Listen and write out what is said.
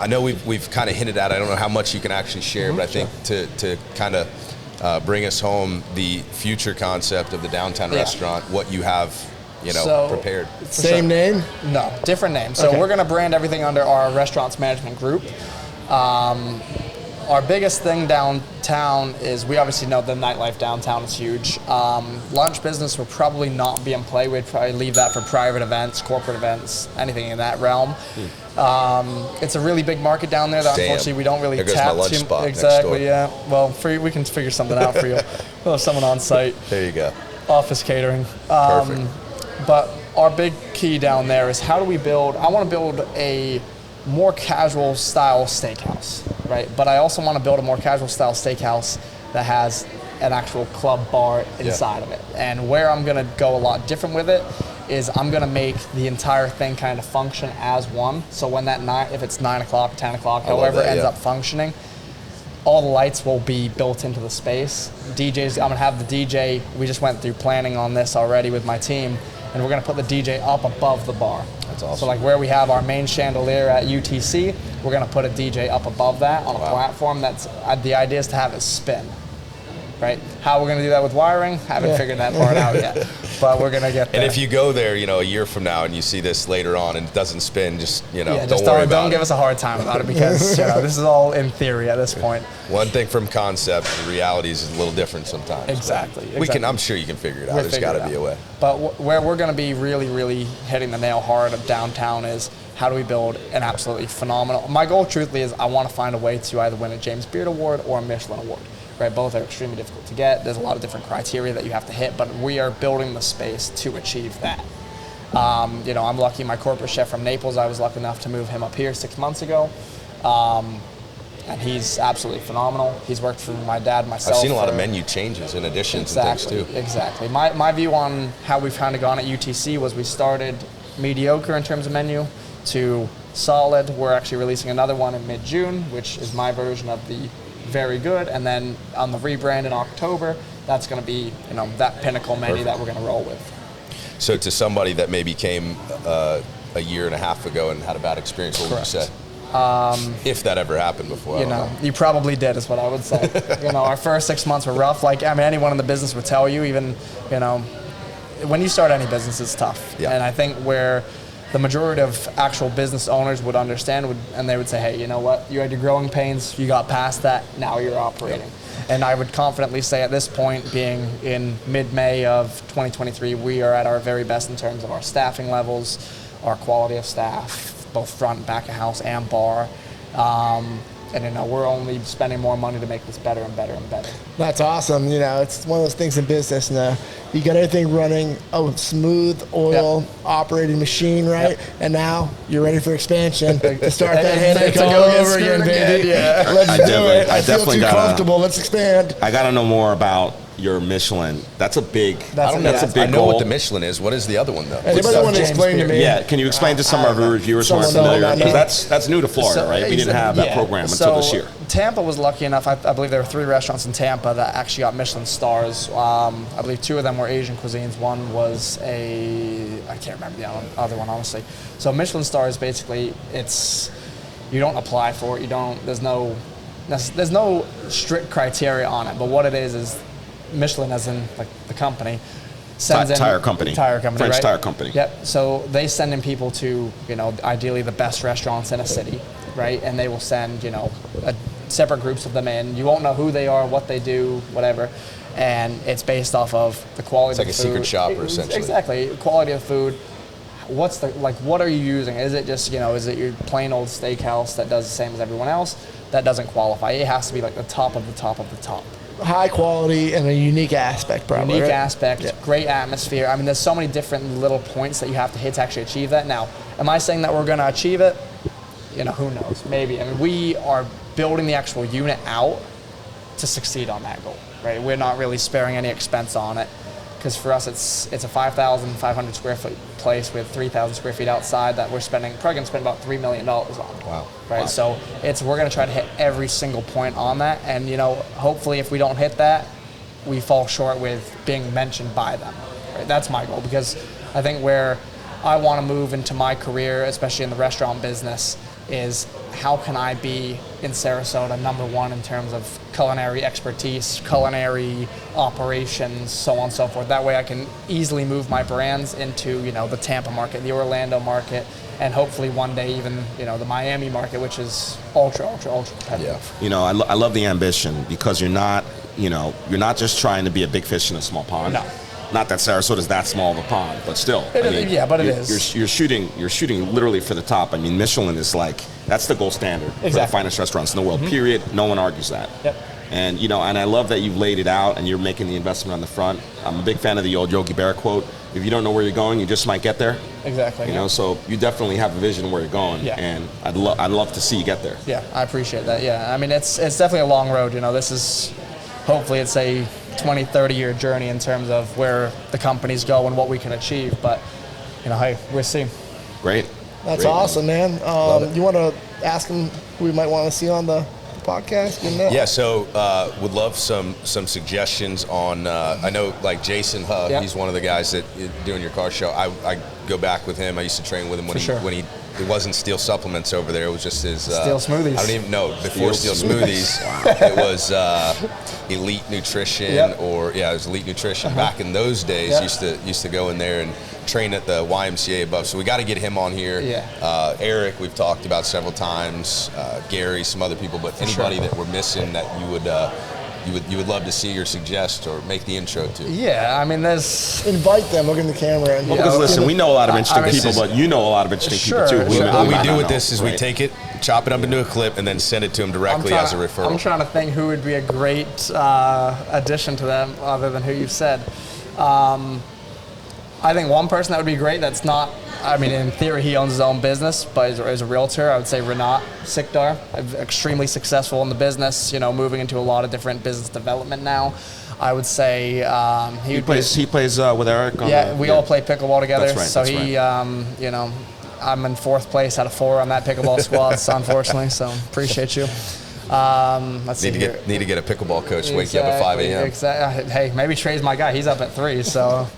I know we've kind of hinted at, I don't know how much you can actually share, but I think to kind of bring us home, the future concept of the downtown restaurant, what you have, prepared. Same name? No, different name. So we're going to brand everything under our restaurants management group. Our biggest thing downtown is we obviously know the nightlife downtown is huge. Lunch business will probably not be in play. We'd probably leave that for private events, corporate events, anything in that realm. It's a really big market down there that unfortunately we don't really there goes tap my lunch to. Spot Exactly, next door. yeah. Well, we can figure something out for you. We'll have someone on site. There you go. Office catering. Perfect. But our big key down there is how do we build, I want to build a more casual style steakhouse, right? But I also want to build a more casual style steakhouse that has an actual club bar inside of it. And where I'm going to go a lot different with it is I'm going to make the entire thing kind of function as one. So when if it's 9 o'clock, 10 o'clock, however it ends up functioning, all the lights will be built into the space. DJs, I'm going to have the DJ, we just went through planning on this already with my team, and we're going to put the DJ up above the bar. That's awesome. So like where we have our main chandelier at UTC, we're going to put a DJ up above that on a platform that's, the idea is to have it spin, right? How we're going to do that with wiring, haven't figured that part out yet, but we're going to get there. And if you go there, a year from now and you see this later on and it doesn't spin, just, don't worry about it. Don't give us a hard time about it because, this is all in theory at this point. One thing from concept, the reality is a little different sometimes. Exactly. I'm sure you can figure it out. There's got to be a way. But where we're going to be really, really hitting the nail hard of downtown is how do we build an absolutely phenomenal, my goal truthfully is I want to find a way to either win a James Beard Award or a Michelin Award. Right, both are extremely difficult to get. There's a lot of different criteria that you have to hit, but we are building the space to achieve that. I'm lucky. My corporate chef from Naples, I was lucky enough to move him up here 6 months ago, and he's absolutely phenomenal. He's worked for my dad, myself. I've seen a lot of menu changes and additions and things too. Exactly. My view on how we've kind of gone at UTC was we started mediocre in terms of menu to solid. We're actually releasing another one in mid-June, which is my version of the very good, and then on the rebrand in October, that's going to be that pinnacle menu that we're going to roll with. So to somebody that maybe came a year and a half ago and had a bad experience, what would you say? If that ever happened before, you probably did, is what I would say. Our first 6 months were rough. Anyone in the business would tell you, even when you start any business, it's tough. Yeah. And I think where the majority of actual business owners would understand, and they would say, hey, you know what, you had your growing pains, you got past that, now you're operating. And I would confidently say at this point, being in mid-May of 2023, we are at our very best in terms of our staffing levels, our quality of staff, both front and back of house and bar. And we're only spending more money to make this better and better and better. That's awesome. It's one of those things in business now. You got everything running, a smooth oil operating machine, right? Yep. And now you're ready for expansion to start that headache all over again, baby. Yeah. Let's do it. I feel too comfortable. Let's expand. I got to know more about your Michelin. That's a big. That's a big goal. I know what the Michelin is. What is the other one though? Anybody want to explain to me? Yeah, can you explain to some of our reviewers who aren't familiar? Because that's new to Florida, right? We didn't have that program until this year. Tampa was lucky enough. I believe there were 3 restaurants in Tampa that actually got Michelin stars. I believe 2 of them were Asian cuisines. One was I can't remember the other one honestly. So Michelin stars basically you don't apply for it. There's no strict criteria on it. But what it is Michelin, as in like the company, sends tire company, French right? Tire company. Yep. So they send in people to ideally the best restaurants in a city, right? And they will send separate groups of them in. You won't know who they are, what they do, whatever, and it's based off of the quality. It's of like the food. a secret shopper, essentially. Exactly, quality of food. What are you using? Is it just is it your plain old steakhouse that does the same as everyone else? That doesn't qualify. It has to be like the top of the top of the top. High quality and a unique aspect, probably. Unique aspect, great atmosphere. There's so many different little points that you have to hit to actually achieve that. Now, am I saying that we're going to achieve it? Who knows? Maybe. we are building the actual unit out to succeed on that goal, right? We're not really sparing any expense on it because for us, it's a 5,500 square foot place with 3,000 square feet outside that we're probably going to spend about $3 million on. Wow. Right. Wow. So we're going to try to hit every single point on that. And, hopefully if we don't hit that, we fall short with being mentioned by them. Right. That's my goal because I think where I want to move into my career, especially in the restaurant business, is how can I be in Sarasota #1 in terms of culinary expertise, culinary operations, so on and so forth. That way I can easily move my brands into, the Tampa market, the Orlando market, and hopefully one day even, the Miami market, which is ultra competitive. Yeah. I love the ambition, because you're not just trying to be a big fish in a small pond. No. Not that Sarasota's that small of a pond, but still. It is. You're shooting literally for the top. I mean, Michelin is that's the gold standard for the finest restaurants in the world, period. No one argues that. Yep. And, and I love that you've laid it out and you're making the investment on the front. I'm a big fan of the old Yogi Berra quote, if you don't know where you're going, you just might get there. Exactly. So you definitely have a vision of where you're going, and I'd love to see you get there. Yeah, I appreciate that. Yeah, I mean, it's definitely a long road. This is, hopefully it's a 20, 30-year journey in terms of where the companies go and what we can achieve. But, hey, we'll see. Great. That's awesome, man. You want to ask them who we might want to see on the podcast? Yeah, so would love some suggestions on, I know like Jason Huff, he's one of the guys that doing your car show. I go back with him. I used to train with him when he it wasn't Steel Supplements over there. It was just his Steel Smoothies. I don't even know. Before Steel Smoothies, it was Elite Nutrition, it was Elite Nutrition. Back in those days, used to go in there and train at the YMCA above. So we got to get him on here. Yeah. Eric, we've talked about several times. Gary, some other people, but anybody that we're missing that you would love to see or suggest or make the intro to. Yeah, I mean, there's... Invite them, look in the camera. And because listen, we know a lot of interesting people, but you know a lot of interesting people too. What we do with this is we take it, chop it up into a clip, and then send it to them directly as a referral. I'm trying to think who would be a great addition to them other than who you've said. I think one person that would be great that's not, I mean, in theory, he owns his own business, but is a realtor. I would say Renat Sikdar, extremely successful in the business, moving into a lot of different business development now. I would say he plays with Eric. We all play pickleball together. That's right, so I'm in 4th place out of 4 on that pickleball squad, unfortunately. So appreciate you. Let's need to get a pickleball coach. Wake you up at 5 a.m. Exactly. Hey, maybe Trey's my guy. He's up at 3. So.